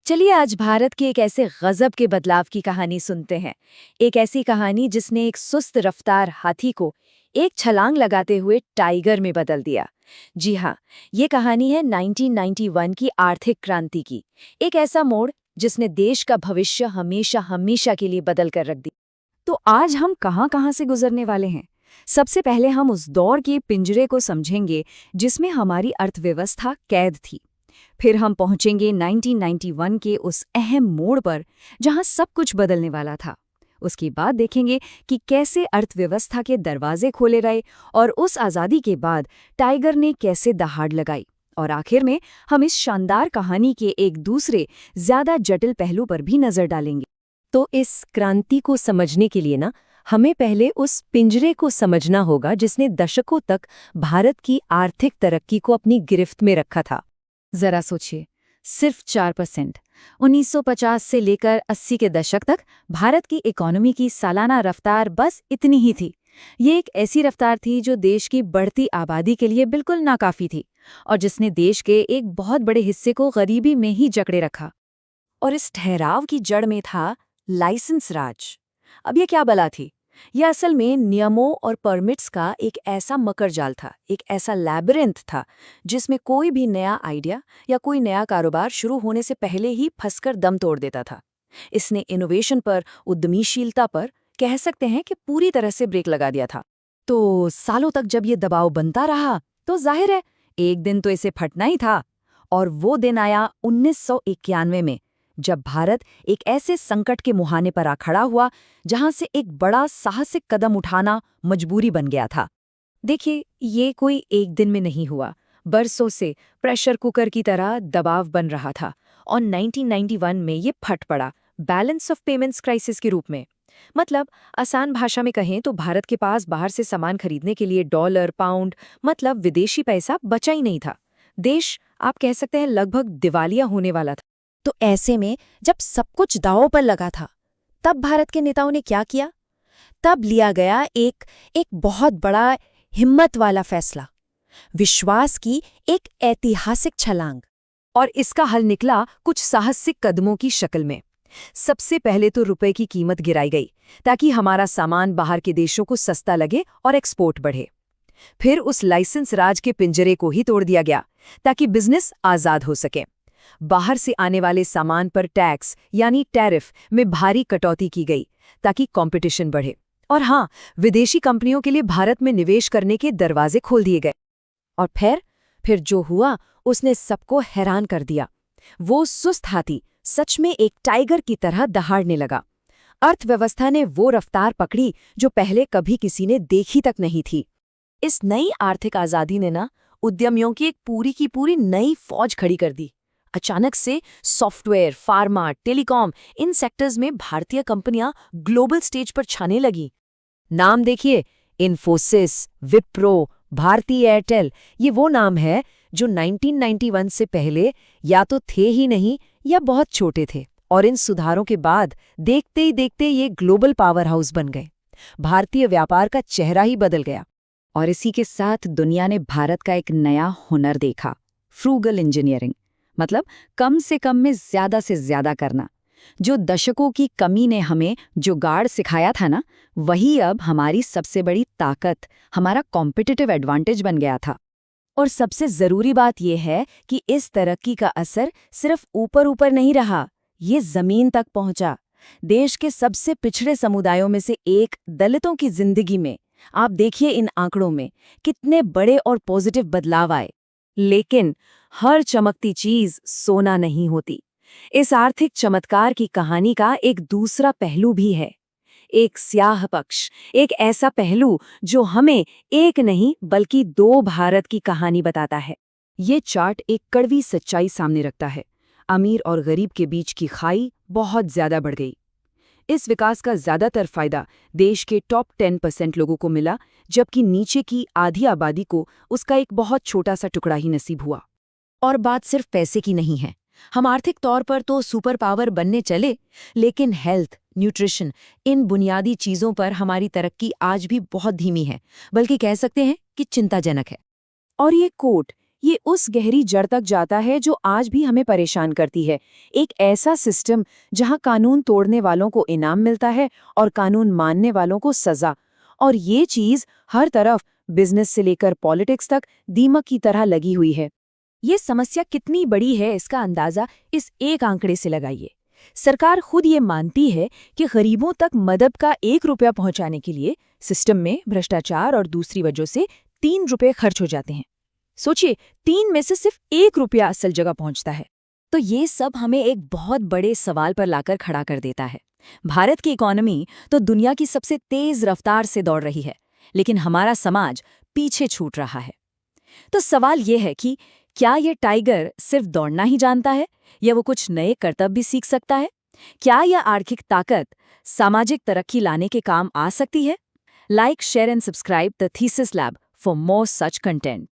चलिए आज भारत के एक ऐसे गजब के बदलाव की कहानी सुनते हैं। एक ऐसी कहानी जिसने एक सुस्त रफ्तार हाथी को एक छलांग लगाते हुए टाइगर में बदल दिया। जी हाँ, ये कहानी है 1991 की आर्थिक क्रांति की। एक ऐसा मोड़ जिसने देश का भविष्य हमेशा हमेशा के लिए बदल कर रख दिया। तो आज हम कहाँ-कहाँ से गुजरने वाले हैं? सबसे पहले हम उस दौर के पिंजरे को समझेंगे जिसमें हमारी अर्थव्यवस्था कैद थी। फिर हम पहुंचेंगे 1991 के उस अहम मोड़ पर जहां सब कुछ बदलने वाला था। उसके बाद देखेंगे कि कैसे अर्थव्यवस्था के दरवाजे खोले गए और उस आज़ादी के बाद टाइगर ने कैसे दहाड़ लगाई। और आखिर में हम इस शानदार कहानी के एक दूसरे ज्यादा जटिल पहलू पर भी नजर डालेंगे। तो इस क्रांति को समझने के लिए ना हमें पहले उस पिंजरे को समझना होगा जिसने दशकों तक भारत की आर्थिक तरक्की को अपनी गिरफ्त में रखा था। जरा सोचिए, सिर्फ 4%। 1950 से लेकर 80 के दशक तक भारत की इकोनॉमी की सालाना रफ्तार बस इतनी ही थी। ये एक ऐसी रफ्तार थी जो देश की बढ़ती आबादी के लिए बिल्कुल नाकाफी थी और जिसने देश के एक बहुत बड़े हिस्से को गरीबी में ही जकड़े रखा। और इस ठहराव की जड़ में था लाइसेंस राज। अब ये क्या बला थी? यह असल में नियमों और परमिट्स का एक ऐसा मकड़जाल था, एक ऐसा लैबिरिंथ था जिसमें कोई भी नया आइडिया या कोई नया कारोबार शुरू होने से पहले ही फंसकर दम तोड़ देता था। इसने इनोवेशन पर, उद्यमीशीलता पर कह सकते हैं कि पूरी तरह से ब्रेक लगा दिया था। तो सालों तक जब ये दबाव बनता रहा तो जाहिर है एक दिन तो इसे फटना ही था। और वो दिन आया 1991 में, जब भारत एक ऐसे संकट के मुहाने पर आ खड़ा हुआ जहां से एक बड़ा साहसिक कदम उठाना मजबूरी बन गया था। देखिए, ये कोई एक दिन में नहीं हुआ, बरसों से प्रेशर कुकर की तरह दबाव बन रहा था और 1991 में ये फट पड़ा, बैलेंस ऑफ पेमेंट्स क्राइसिस के रूप में। मतलब आसान भाषा में कहें तो भारत के पास बाहर से सामान खरीदने के लिए डॉलर, पाउंड मतलब विदेशी पैसा बचा ही नहीं था। देश, आप कह सकते हैं, लगभग दिवालिया होने वाला था। तो ऐसे में जब सब कुछ दांव पर लगा था, तब भारत के नेताओं ने क्या किया? तब लिया गया एक बहुत बड़ा हिम्मत वाला फैसला, विश्वास की एक ऐतिहासिक छलांग। और इसका हल निकला कुछ साहसिक कदमों की शक्ल में। सबसे पहले तो रुपए की कीमत गिराई गई ताकि हमारा सामान बाहर के देशों को सस्ता लगे और एक्सपोर्ट बढ़े। फिर उस लाइसेंस राज के पिंजरे को ही तोड़ दिया गया ताकि बिजनेस आजाद हो सके। बाहर से आने वाले सामान पर टैक्स यानी टैरिफ में भारी कटौती की गई ताकि कंपटीशन बढ़े। और हाँ, विदेशी कंपनियों के लिए भारत में निवेश करने के दरवाजे खोल दिए गए। और फिर जो हुआ उसने सबको हैरान कर दिया। वो सुस्त हाथी सच में एक टाइगर की तरह दहाड़ने लगा। अर्थव्यवस्था ने वो रफ्तार पकड़ी जो पहले कभी किसी ने देखी तक नहीं थी। इस नई आर्थिक आजादी ने ना उद्यमियों की एक पूरी की पूरी नई फौज खड़ी कर दी। अचानक से सॉफ्टवेयर, फार्मा, टेलीकॉम, इन सेक्टर्स में भारतीय कंपनियां ग्लोबल स्टेज पर छाने लगी। नाम देखिए, इन्फोसिस, विप्रो, भारती एयरटेल, ये वो नाम है जो 1991 से पहले या तो थे ही नहीं या बहुत छोटे थे। और इन सुधारों के बाद देखते ही देखते ये ग्लोबल पावर हाउस बन गए। भारतीय व्यापार का चेहरा ही बदल गया। और इसी के साथ दुनिया ने भारत का एक नया हुनर देखा, फ्रूगल इंजीनियरिंग, मतलब कम से कम में ज्यादा से ज्यादा करना। जो दशकों की कमी ने हमें जुगाड़ सिखाया था ना, वही अब हमारी सबसे बड़ी ताकत, हमारा कॉम्पिटिटिव एडवांटेज बन गया था। और सबसे जरूरी बात यह है कि इस तरक्की का असर सिर्फ ऊपर ऊपर नहीं रहा, ये जमीन तक पहुंचा। देश के सबसे पिछड़े समुदायों में से एक दलितों की जिंदगी में आप देखिए इन आंकड़ों में कितने बड़े और पॉजिटिव बदलाव आए। लेकिन हर चमकती चीज सोना नहीं होती। इस आर्थिक चमत्कार की कहानी का एक दूसरा पहलू भी है, एक स्याह पक्ष, एक ऐसा पहलू जो हमें एक नहीं बल्कि दो भारत की कहानी बताता है। ये चार्ट एक कड़वी सच्चाई सामने रखता है। अमीर और गरीब के बीच की खाई बहुत ज्यादा बढ़ गई। इस विकास का ज्यादातर फायदा देश के टॉप 10% लोगों को मिला, जबकि नीचे की आधी आबादी को उसका एक बहुत छोटा सा टुकड़ा ही नसीब हुआ। और बात सिर्फ पैसे की नहीं है। हम आर्थिक तौर पर तो सुपर पावर बनने चले, लेकिन हेल्थ, न्यूट्रिशन, इन बुनियादी चीजों पर हमारी तरक्की आज भी बहुत धीमी है, बल्कि कह सकते हैं कि चिंताजनक है। और ये कोट, ये उस गहरी जड़ तक जाता है जो आज भी हमें परेशान करती है। एक ऐसा सिस्टम जहां कानून तोड़ने वालों को इनाम मिलता है और कानून मानने वालों को सजा। और ये चीज हर तरफ, बिजनेस से लेकर पॉलिटिक्स तक, दीमक की तरह लगी हुई है। ये समस्या कितनी बड़ी है इसका अंदाजा इस एक आंकड़े से लगाइए। सरकार खुद ये मानती है कि गरीबों तक मदद का 1 रुपया पहुंचाने के लिए सिस्टम में भ्रष्टाचार और दूसरी वजहों से 3 रुपये खर्च हो जाते हैं। सोचिए, 3 में से सिर्फ 1 रुपया असल जगह पहुंचता है। तो ये सब हमें एक बहुत बड़े सवाल पर लाकर खड़ा कर देता है। भारत की इकोनॉमी तो दुनिया की सबसे तेज रफ्तार से दौड़ रही है, लेकिन हमारा समाज पीछे छूट रहा है। तो सवाल ये है कि क्या ये टाइगर सिर्फ दौड़ना ही जानता है, या वो कुछ नए करतब भी सीख सकता है? क्या यह आर्थिक ताकत सामाजिक तरक्की लाने के काम आ सकती है? Like, share and subscribe the thesis lab for more such content.